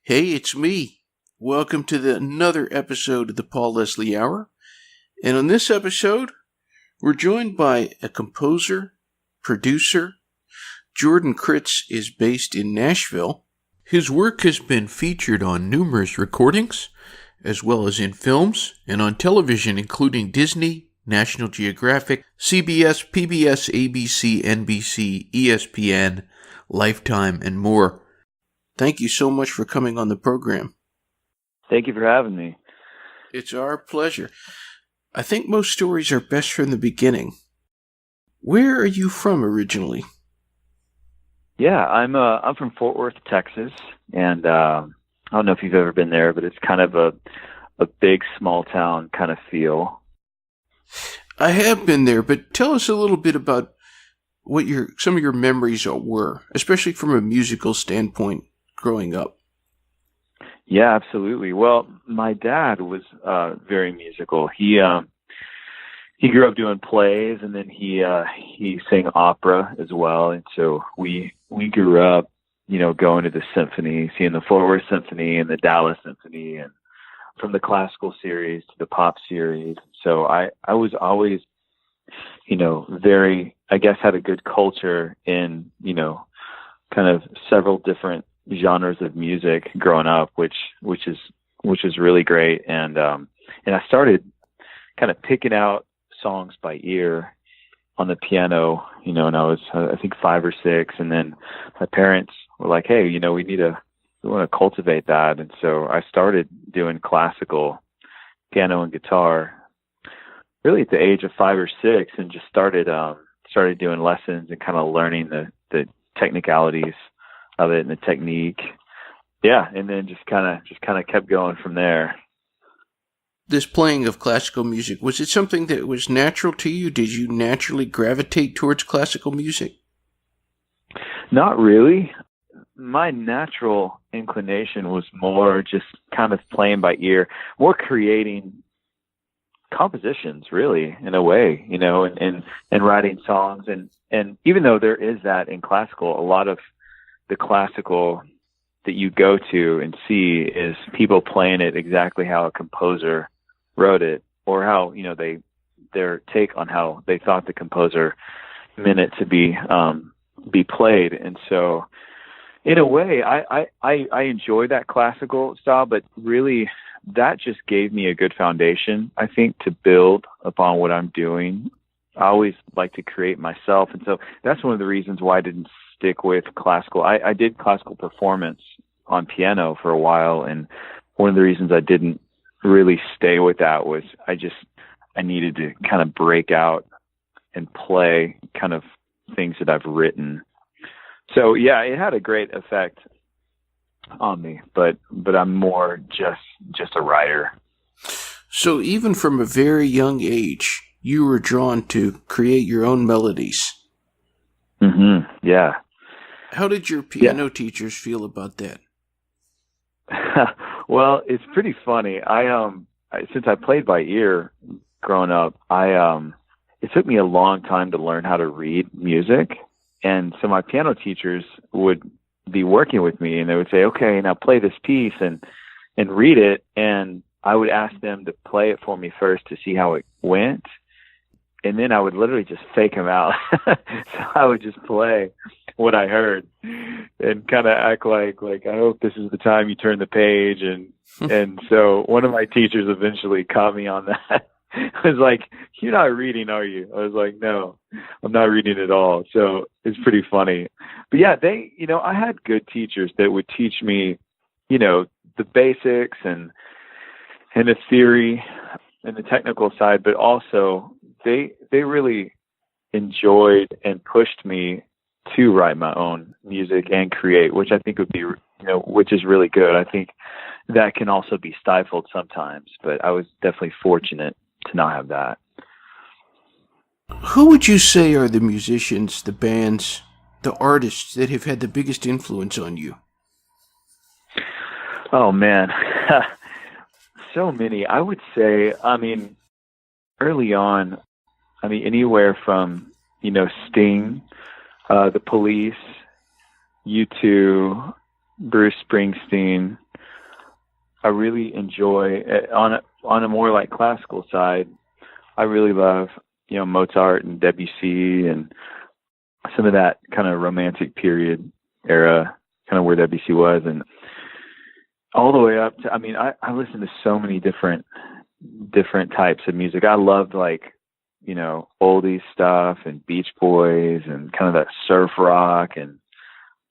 Hey, it's me. Welcome to another episode of the Paul Leslie Hour. And on this episode, we're joined by a composer, producer. Jordan Critz is based in Nashville. His work has been featured on numerous recordings, as well as in films and on television, including Disney, National Geographic, CBS, PBS, ABC, NBC, ESPN, Lifetime, and more. Thank you so much for coming on the program. Thank you for having me. It's our pleasure. I think most stories are best from the beginning. Where are you from originally? Yeah, I'm from Fort Worth, Texas, and I don't know if you've ever been there, but it's kind of a big small town kind of feel. I have been there, but tell us a little bit about what some of your memories were, especially from a musical standpoint growing up. Yeah, absolutely. Well, my dad was very musical. He grew up doing plays, and then he sang opera as well. And so we grew up, going to the symphony, seeing the Fort Worth Symphony and the Dallas Symphony, and from the classical series to the pop series. So I was always, very, I guess, had a good culture in, kind of several different genres of music growing up, which is really great. And I started kind of picking out songs by ear on the piano, and I was, I think 5 or 6. And then my parents were like, hey, we want to cultivate that. And so I started doing classical piano and guitar really at the age of 5 or 6, and just started doing lessons and kind of learning the technicalities of it and the technique. Yeah. And then just kind of kept going from there. This playing of classical music, was it something that was natural to you? Did you naturally gravitate towards classical music? Not really. My natural inclination was more just kind of playing by ear, more creating compositions, really, in a way, and writing songs. And even though there is that in classical, a lot of the classical that you go to and see is people playing it exactly how a composer wrote it, or how, their take on how they thought the composer meant it to be played. And so in a way, I enjoy that classical style, but really that just gave me a good foundation, I think, to build upon what I'm doing. I always like to create myself. And so that's one of the reasons why I didn't stick with classical. I did classical performance on piano for a while. And one of the reasons I didn't really stay with that was I needed to kind of break out and play kind of things that I've written. So yeah, it had a great effect on me, but I'm more just a writer. So even from a very young age, you were drawn to create your own melodies. Mm-hmm. Yeah. How did your piano teachers feel about that? Well, it's pretty funny. Since I played by ear growing up, it took me a long time to learn how to read music. And so my piano teachers would be working with me, and they would say, okay, now play this piece and read it. And I would ask them to play it for me first to see how it went. And then I would literally just fake them out. So I would just play what I heard and kind of act like I hope this is the time you turn the page. And so one of my teachers eventually caught me on that. I was like, you're not reading, are you? I was like, no, I'm not reading at all. So it's pretty funny. But yeah, I had good teachers that would teach me, the basics and the theory and the technical side, but also they really enjoyed and pushed me to write my own music and create, which I think would be, which is really good. I think that can also be stifled sometimes, but I was definitely fortunate to not have that. Who would you say are the musicians, the bands, the artists that have had the biggest influence on you? Oh, man. So many. I would say, early on, anywhere from, Sting, The Police, U2, Bruce Springsteen, I really enjoy on a more like classical side. I really love, Mozart and Debussy and some of that kind of romantic period era, kind of where Debussy was, and all the way up to, I listen to so many different types of music. I loved oldies stuff and Beach Boys and kind of that surf rock, and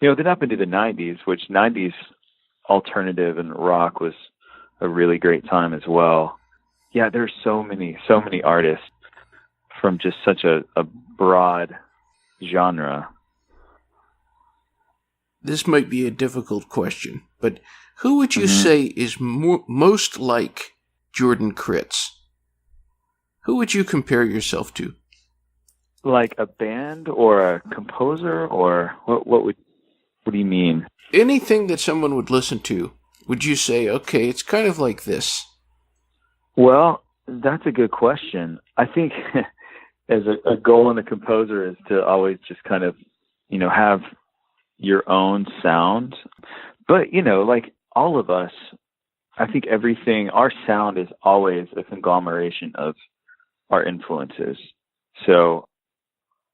then up into the 90s, which 90s alternative and rock was a really great time as well. Yeah, there's so many artists from just such a broad genre. This might be a difficult question, but who would you say is most like Jordan Critz? Who would you compare yourself to? Like a band or a composer, or what do you mean? Anything that someone would listen to, would you say, okay, it's kind of like this? Well, that's a good question. I think as a goal in a composer is to always just kind of, have your own sound. But, like all of us, I think our sound is always a conglomeration of our influences. So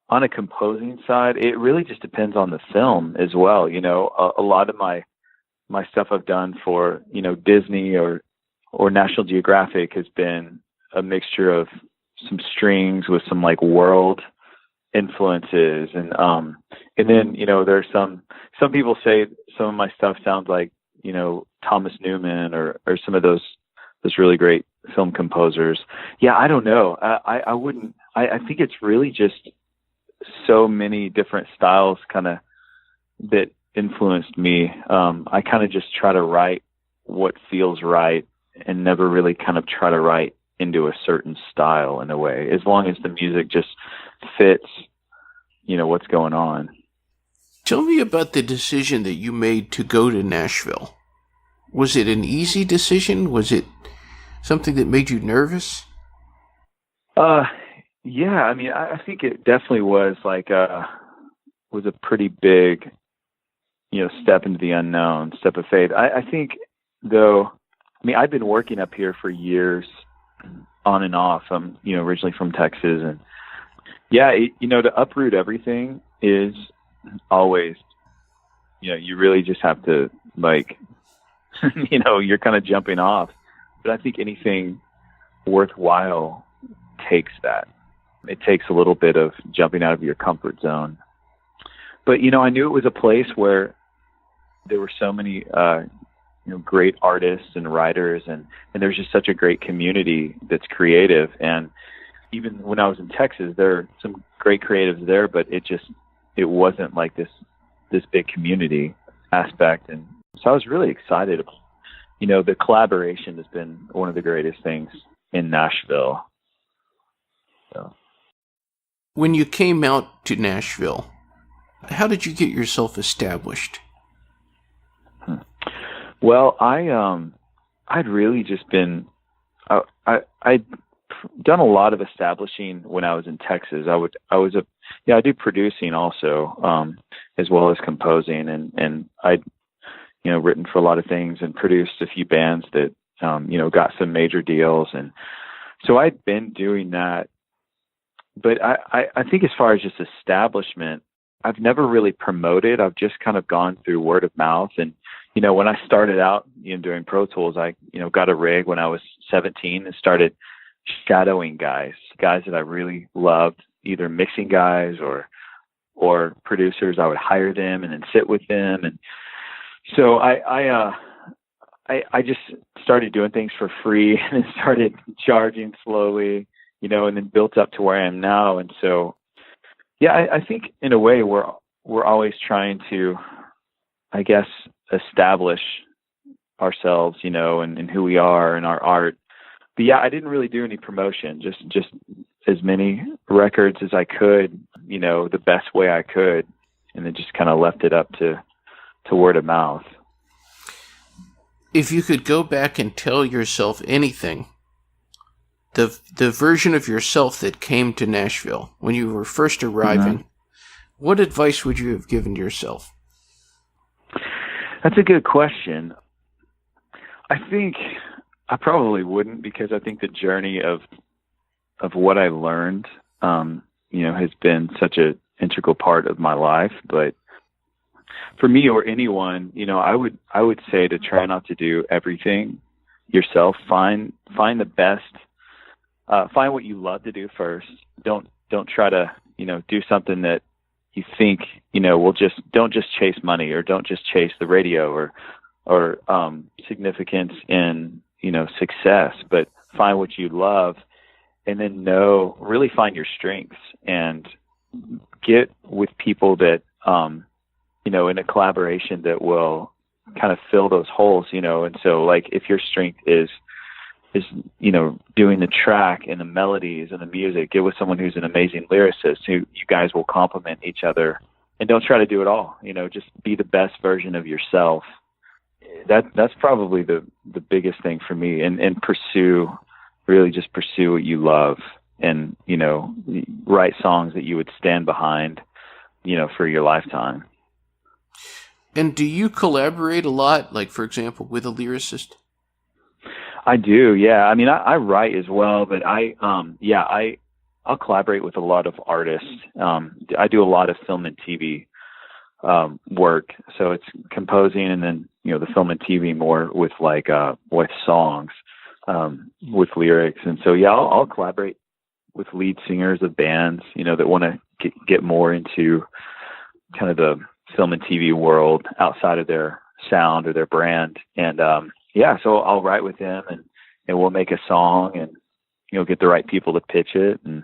on a composing side, it really just depends on the film as well. A lot of my stuff I've done for, Disney or National Geographic has been a mixture of some strings with some like world influences. And then, there's some people say some of my stuff sounds like, Thomas Newman or some of those really great film composers. Yeah, I don't know. I think it's really just so many different styles kind of that influenced me. I kind of just try to write what feels right and never really kind of try to write into a certain style in a way, as long as the music just fits, what's going on. Tell me about the decision that you made to go to Nashville. Was it an easy decision? Was it something that made you nervous? Yeah, I think it definitely was was a pretty big, step into the unknown, step of faith. I think though, I've been working up here for years on and off. I'm, originally from Texas, and yeah, to uproot everything is always, you really just have to you're kind of jumping off. But I think anything worthwhile takes that. It takes a little bit of jumping out of your comfort zone. But, I knew it was a place where there were so many, great artists and writers, and there's just such a great community that's creative. And even when I was in Texas, there are some great creatives there, but it wasn't like this big community aspect. And so I was really excited. The collaboration has been one of the greatest things in Nashville. So. When you came out to Nashville, how did you get yourself established? Well, I'd really just been, I'd done a lot of establishing when I was in Texas. I do producing also, as well as composing, and I'd, written for a lot of things and produced a few bands that, got some major deals. And so I'd been doing that. But I think as far as just establishment, I've never really promoted. I've just kind of gone through word of mouth. And, when I started out, doing Pro Tools, I, got a rig when I was 17 and started shadowing guys that I really loved, either mixing guys or producers. I would hire them and then sit with them. And so I just started doing things for free and started charging slowly, and then built up to where I am now. And so, yeah, I think in a way we're always trying to, I guess, establish ourselves, and who we are and our art. But yeah, I didn't really do any promotion, just as many records as I could, the best way I could, and then just kind of left it up to word of mouth. If you could go back and tell yourself anything, the version of yourself that came to Nashville when you were first arriving, what advice would you have given yourself? That's a good question. I think I probably wouldn't, because I think the journey of what I learned, has been such an integral part of my life. But for me or anyone, I would say to try not to do everything yourself. Find the best. Find what you love to do first. Don't try to do something that you think don't just chase money, or don't just chase the radio or significance in success, but find what you love, and then really find your strengths and get with people that in a collaboration that will kind of fill those holes, and so like if your strength is doing the track and the melodies and the music, get with someone who's an amazing lyricist who you guys will complement each other, and don't try to do it all, just be the best version of yourself. That's probably the biggest thing for me, and pursue what you love, and, write songs that you would stand behind, for your lifetime. And do you collaborate a lot, like, for example, with a lyricist? I do, yeah. I mean, I write as well, but I'll collaborate with a lot of artists. I do a lot of film and TV work, so it's composing, and then the film and TV more with with songs, with lyrics. And so I'll collaborate with lead singers of bands that want to get more into kind of the film and TV world outside of their sound or their brand. And so I'll write with them, and we'll make a song, and get the right people to pitch it and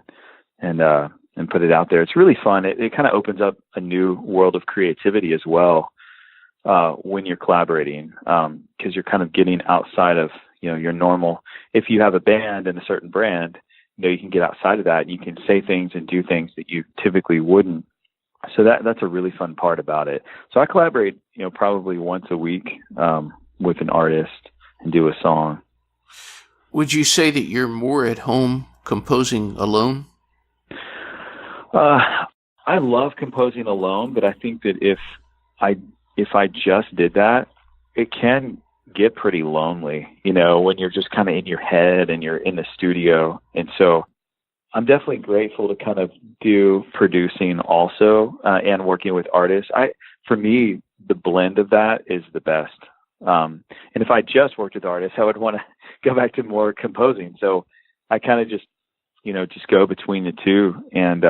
put it out there. It's really fun. It kind of opens up a new world of creativity as well when you're collaborating, because you're kind of getting outside of your normal. If you have a band and a certain brand, you can get outside of that, and you can say things and do things that you typically wouldn't. So that's a really fun part about it. So I collaborate, probably once a week with an artist and do a song. Would you say that you're more at home composing alone? I love composing alone, but I think that if I just did that, it can get pretty lonely, when you're just kind of in your head and you're in the studio. And so I'm definitely grateful to kind of do producing also, and working with artists. For me, the blend of that is the best. And if I just worked with artists, I would want to go back to more composing. So I kind of just go between the two, and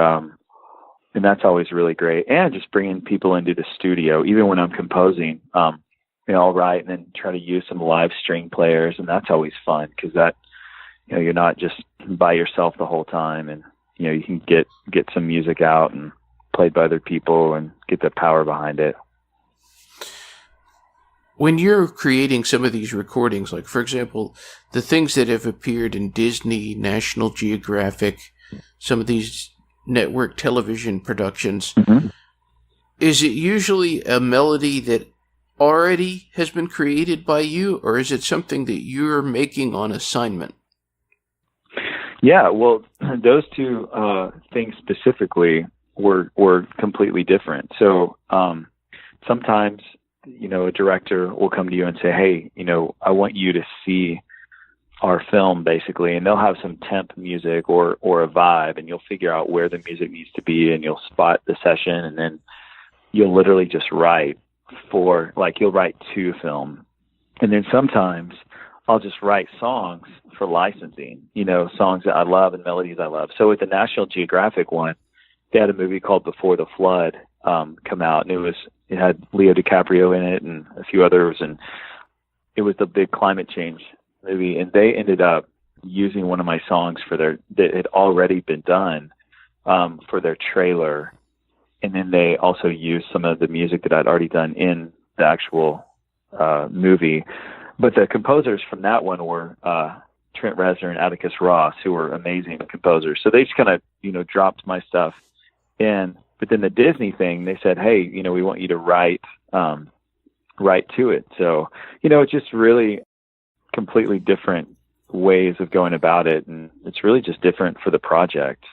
that's always really great. And just bringing people into the studio, even when I'm composing, I'll write and then try to use some live string players, and that's always fun, because that, you're not just by yourself the whole time, and you can get some music out and played by other people and get the power behind it. When you're creating some of these recordings, like, for example, the things that have appeared in Disney, National Geographic, some of these network television productions, mm-hmm. Is it usually a melody that already has been created by you, or is it something that you're making on assignment? Yeah, well, those two things specifically were completely different. So sometimes, a director will come to you and say, hey, I want you to see our film, basically, and they'll have some temp music or a vibe, and you'll figure out where the music needs to be, and you'll spot the session, and then you'll literally just write you'll write to film. And then sometimes I'll just write songs for licensing, songs that I love and melodies I love. So with the National Geographic one, they had a movie called Before the Flood come out, and it had Leo DiCaprio in it and a few others, and it was the big climate change movie. And they ended up using one of my songs that had already been done for their trailer. And then they also used some of the music that I'd already done in the actual movie. But the composers from that one were Trent Reznor and Atticus Ross, who were amazing composers. So they just kind of, dropped my stuff in. But then the Disney thing, they said, hey, we want you to write to it. So, it's just really completely different ways of going about it. And it's really just different for the project.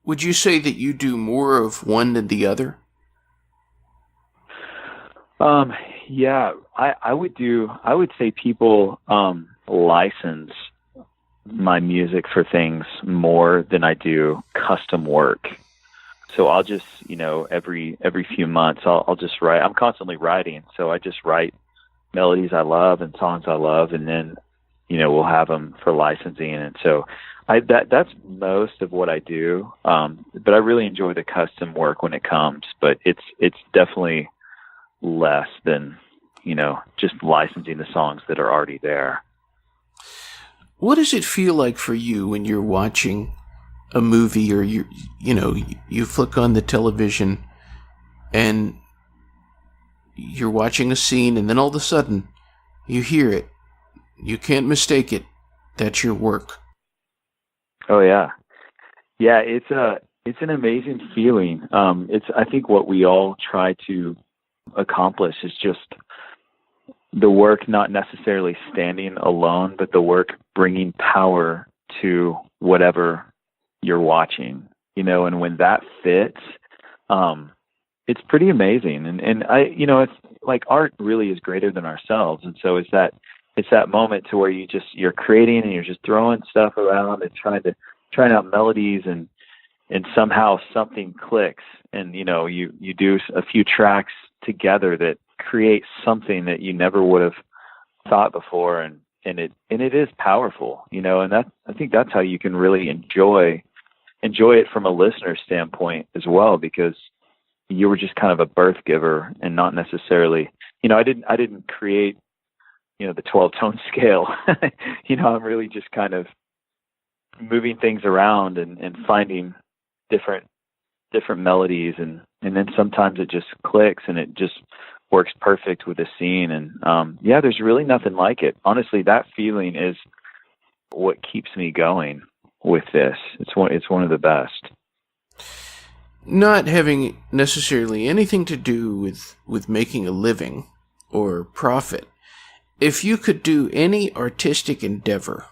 Would you say that you do more of one than the other? Yeah, I would say people license my music for things more than I do custom work. So I'll just, every few months I'll just write. I'm constantly writing, so I just write melodies I love and songs I love, and then we'll have them for licensing. And so that's most of what I do. But I really enjoy the custom work when it comes, but it's definitely less than, just licensing the songs that are already there. What does it feel like for you when you're watching a movie, or you flick on the television and you're watching a scene, and then all of a sudden you hear it, you can't mistake it, that's your work? Oh yeah, it's an amazing feeling. I think what we all try to accomplish is just the work not necessarily standing alone, but the work bringing power to whatever you're watching, and when that fits, it's pretty amazing. And it's like art really is greater than ourselves. And so it's that moment to where you're creating and you're just throwing stuff around and trying out melodies, and somehow something clicks, and, you do a few tracks together that create something that you never would have thought before. And it is powerful, and I think that's how you can really enjoy it from a listener standpoint as well, because you were just kind of a birth giver and not necessarily, I didn't create, the 12-tone scale. I'm really just kind of moving things around and finding different melodies, and then sometimes it just clicks and it just works perfect with the scene. And there's really nothing like it. Honestly, that feeling is what keeps me going with this. It's one of the best. Not having necessarily anything to do with making a living or profit, if you could do any artistic endeavor,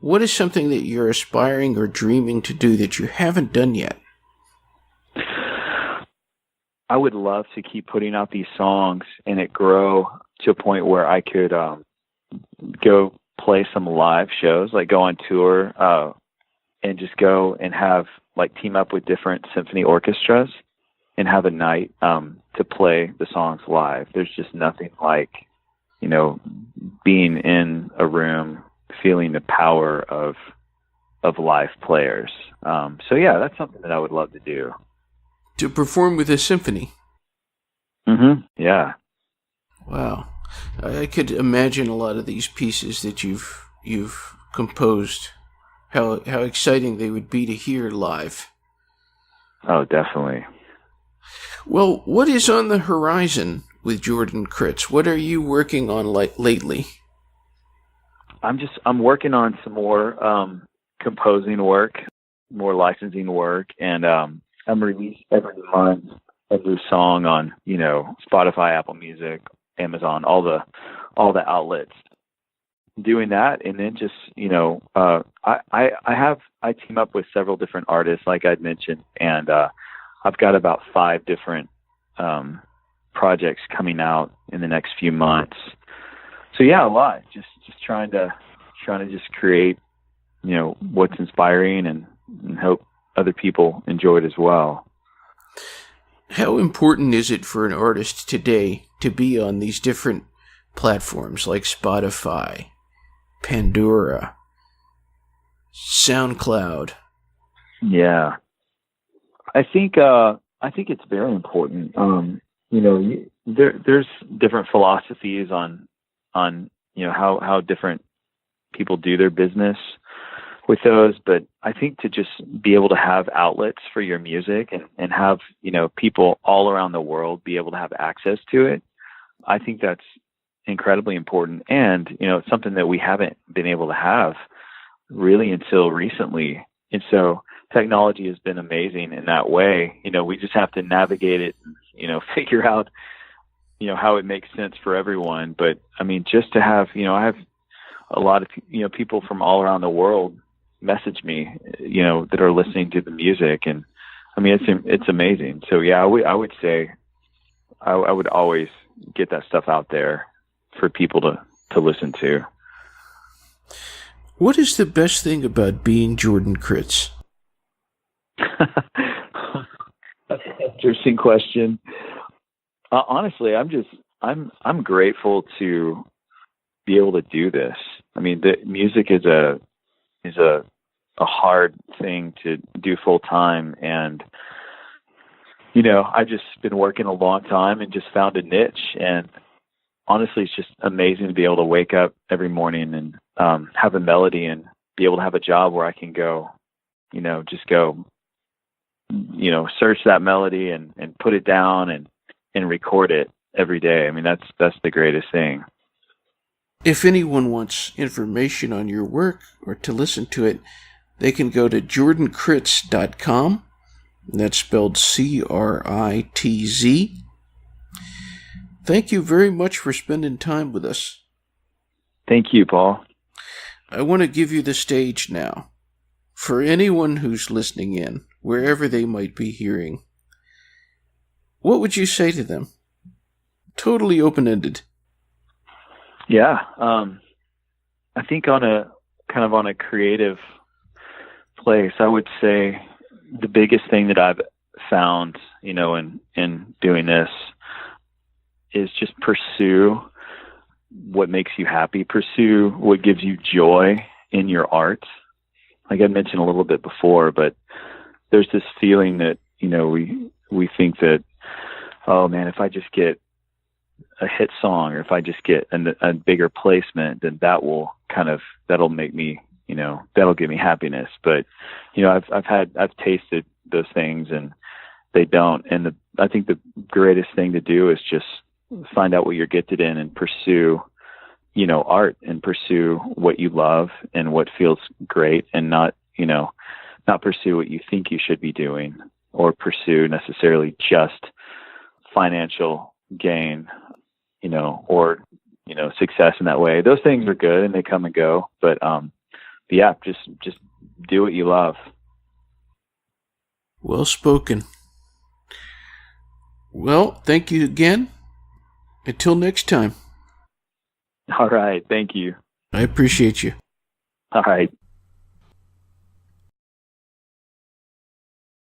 what is something that you're aspiring or dreaming to do that you haven't done yet? I would love to keep putting out these songs and it grow to a point where I could go play some live shows, like go on tour, and just go and have team up with different symphony orchestras and have a night to play the songs live. There's just nothing like, being in a room, feeling the power of live players. That's something that I would love to do. To perform with a symphony? Mm-hmm. Yeah. Wow. I could imagine a lot of these pieces that you've composed, how exciting they would be to hear live. Oh, definitely. Well, what is on the horizon with Jordan Critz? What are you working on lately? I'm working on some more composing work, more licensing work, and I'm releasing every month a new song on, Spotify, Apple Music, Amazon, all the outlets. Doing that, and then just I team up with several different artists, like I'd mentioned, and I've got about 5 different projects coming out in the next few months. So a lot. Just trying to just create, what's inspiring and hope other people enjoy it as well. How important is it for an artist today to be on these different platforms like Spotify, Pandora, SoundCloud? Yeah, I think it's very important. There's different philosophies on how different people do their business with those, but I think to just be able to have outlets for your music and have people all around the world be able to have access to it, I think that's incredibly important. And it's something that we haven't been able to have really until recently. And so technology has been amazing in that way. We just have to navigate it and figure out how it makes sense for everyone. But I mean, just to have I have a lot of people from all around the world message me that are listening to the music, and I mean it's amazing. So I would say I would always get that stuff out there for people to listen to. What is the best thing about being Jordan Critz? That's an interesting question. Honestly, I'm grateful to be able to do this. I mean, the music is a hard thing to do full time, and I've just been working a long time and just found a niche. And honestly, it's just amazing to be able to wake up every morning and have a melody and be able to have a job where I can go, just go, search that melody and put it down and record it every day. I mean, that's the greatest thing. If anyone wants information on your work or to listen to it, they can go to jordancritz.com. That's spelled Critz. Thank you very much for spending time with us. Thank you, Paul. I want to give you the stage now. For anyone who's listening in, wherever they might be hearing, what would you say to them? Totally open-ended. Yeah. I think on a creative place, I would say the biggest thing that I've found, in doing this is just pursue what makes you happy, pursue what gives you joy in your art. Like I mentioned a little bit before, but there's this feeling that, we think that, oh man, if I just get a hit song, or if I just get a bigger placement, then that'll make me, that'll give me happiness. But, I've tasted those things and they don't. And I think the greatest thing to do is just find out what you're gifted in and pursue, art, and pursue what you love and what feels great, and not pursue what you think you should be doing, or pursue necessarily just financial gain, or, success in that way. Those things are good and they come and go, but yeah, just do what you love. Well spoken. Well, thank you again. Until next time. All right. Thank you. I appreciate you. All right.